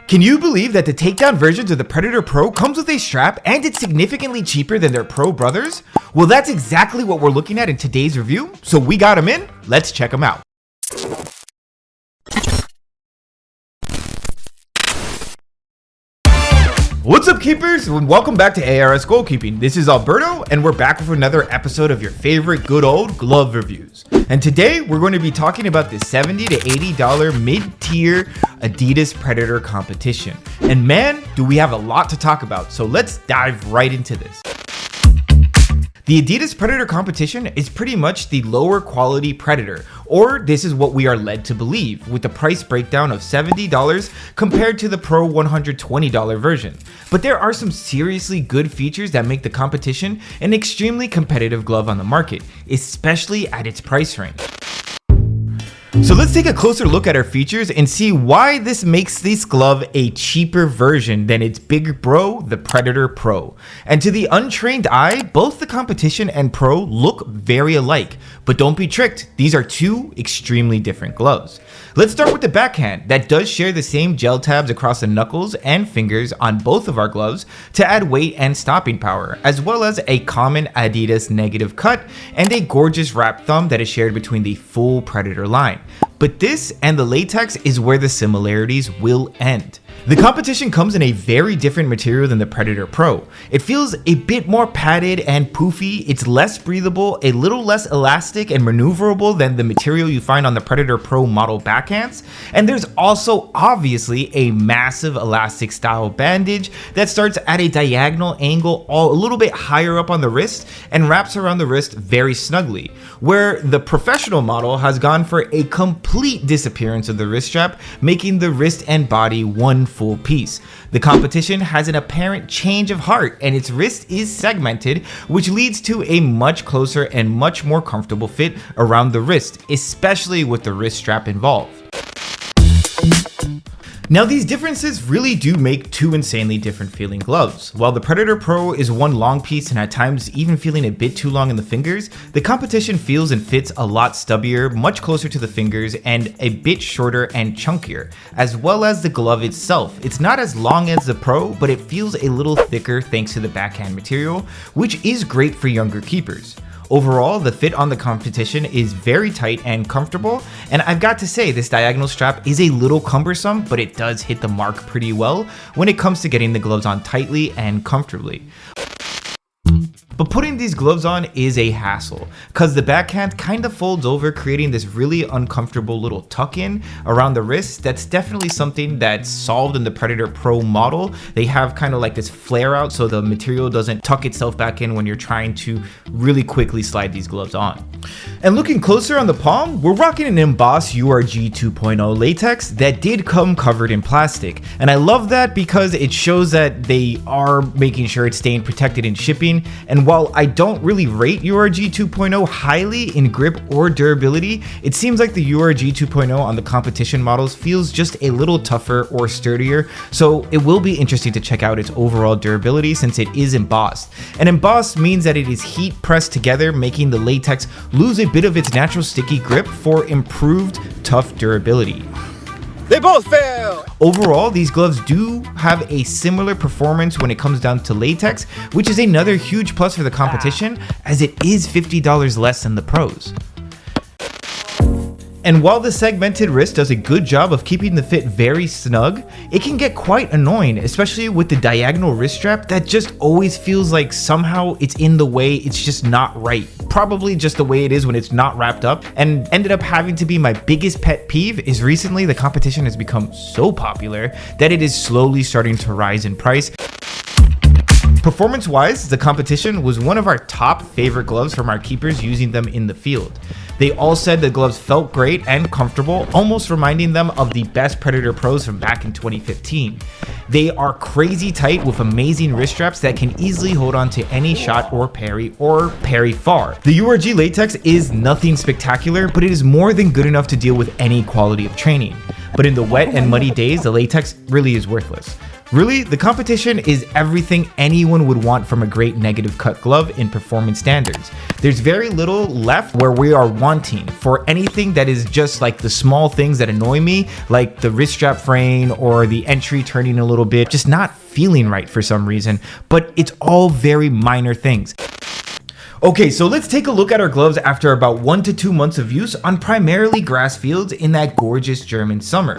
Can you believe that the takedown versions of the Predator Pro comes with a strap and it's significantly cheaper than their Pro brothers? Well, that's exactly what we're looking at in today's review, so we got them in, let's check them out. What's up, keepers? Welcome back to ARS Goalkeeping. This is Alberto, and we're back with another episode of your favorite good old glove reviews. And today, we're going to be talking about the $70 to $80 mid-tier Adidas Predator Competition. And man, do we have a lot to talk about, so let's dive right into this. The Adidas Predator Competition is pretty much the lower quality Predator, or this is what we are led to believe, with the price breakdown of $70 compared to the Pro $120 version. But there are some seriously good features that make the competition an extremely competitive glove on the market, especially at its price range. So let's take a closer look at our features and see why this makes this glove a cheaper version than its big bro, the Predator Pro. And to the untrained eye, both the competition and Pro look very alike, but don't be tricked, these are two extremely different gloves. Let's start with the backhand that does share the same gel tabs across the knuckles and fingers on both of our gloves to add weight and stopping power, as well as a common Adidas negative cut and a gorgeous wrap thumb that is shared between the full Predator line. But this and the latex is where the similarities will end. The competition comes in a very different material than the Predator Pro. It feels a bit more padded and poofy, it's less breathable, a little less elastic and maneuverable than the material you find on the Predator Pro model backhands, and there's also obviously a massive elastic style bandage that starts at a diagonal angle a little bit higher up on the wrist and wraps around the wrist very snugly, where the professional model has gone for a complete disappearance of the wrist strap, making the wrist and body one full piece. The competition has an apparent change of heart and its wrist is segmented, which leads to a much closer and much more comfortable fit around the wrist, especially with the wrist strap involved. Now, these differences really do make two insanely different feeling gloves. While the Predator Pro is one long piece and at times even feeling a bit too long in the fingers, the competition feels and fits a lot stubbier, much closer to the fingers, and a bit shorter and chunkier, as well as the glove itself. It's not as long as the Pro, but it feels a little thicker thanks to the backhand material, which is great for younger keepers. Overall, the fit on the competition is very tight and comfortable, and I've got to say this diagonal strap is a little cumbersome, but it does hit the mark pretty well when it comes to getting the gloves on tightly and comfortably. But putting these gloves on is a hassle, cause the backhand kind of folds over, creating this really uncomfortable little tuck-in around the wrist. That's definitely something that's solved in the Predator Pro model. They have kind of like this flare out so the material doesn't tuck itself back in when you're trying to really quickly slide these gloves on. And looking closer on the palm, we're rocking an embossed URG 2.0 latex that did come covered in plastic. And I love that because it shows that they are making sure it's staying protected in shipping. And while I don't really rate URG 2.0 highly in grip or durability, it seems like the URG 2.0 on the competition models feels just a little tougher or sturdier, so it will be interesting to check out its overall durability since it is embossed. And embossed means that it is heat pressed together, making the latex lose a bit of its natural sticky grip for improved tough durability. They both fail! Overall, these gloves do have a similar performance when it comes down to latex, which is another huge plus for the competition as it is $50 less than the Pros. And while the segmented wrist does a good job of keeping the fit very snug, it can get quite annoying, especially with the diagonal wrist strap that just always feels like somehow it's in the way, it's just not right. Probably just the way it is when it's not wrapped up, and ended up having to be my biggest pet peeve is recently the competition has become so popular that it is slowly starting to rise in price. Performance-wise, the competition was one of our top favorite gloves from our keepers using them in the field. They all said the gloves felt great and comfortable, almost reminding them of the best Predator Pros from back in 2015. They are crazy tight with amazing wrist straps that can easily hold on to any shot or parry far. The URG latex is nothing spectacular, but it is more than good enough to deal with any quality of training. But in the wet and muddy days, the latex really is worthless. Really, the competition is everything anyone would want from a great negative cut glove in performance standards. There's very little left where we are wanting for anything that is just like the small things that annoy me, like the wrist strap fraying or the entry turning a little bit, just not feeling right for some reason, but it's all very minor things. Okay, so let's take a look at our gloves after about 1 to 2 months of use on primarily grass fields in that gorgeous German summer.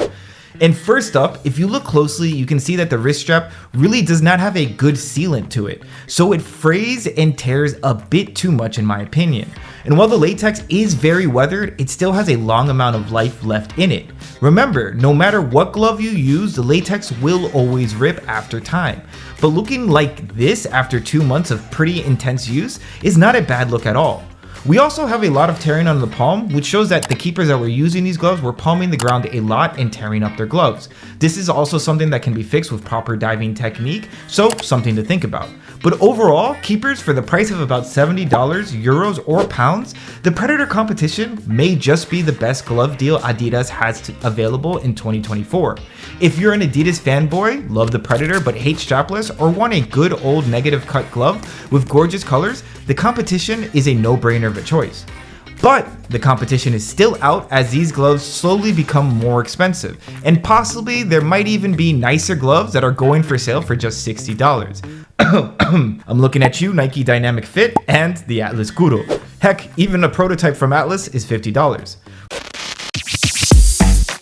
And first up, if you look closely, you can see that the wrist strap really does not have a good sealant to it. So it frays and tears a bit too much in my opinion. And while the latex is very weathered, it still has a long amount of life left in it. Remember, no matter what glove you use, the latex will always rip after time. But looking like this after 2 months of pretty intense use is not a bad look at all. We also have a lot of tearing on the palm, which shows that the keepers that were using these gloves were palming the ground a lot and tearing up their gloves. This is also something that can be fixed with proper diving technique, so something to think about. But overall, keepers for the price of about $70, euros or pounds, the Predator Competition may just be the best glove deal Adidas has available in 2024. If you're an Adidas fanboy, love the Predator but hate strapless, or want a good old negative cut glove with gorgeous colors, the competition is a no-brainer of a choice. But the competition is still out as these gloves slowly become more expensive, and possibly there might even be nicer gloves that are going for sale for just $60. I'm looking at you, Nike Dynamic Fit and the Atlas Kuro. Heck, even a prototype from Atlas is $50.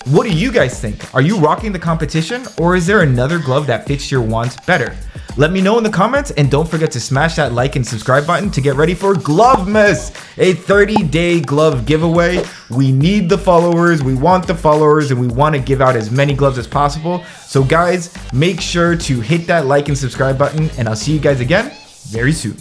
What do you guys think? Are you rocking the competition, or is there another glove that fits your wants better? Let me know in the comments, and don't forget to smash that like and subscribe button to get ready for Glovmas, a 30-day glove giveaway. We need the followers, we want the followers, and we want to give out as many gloves as possible. So guys, make sure to hit that like and subscribe button, and I'll see you guys again very soon.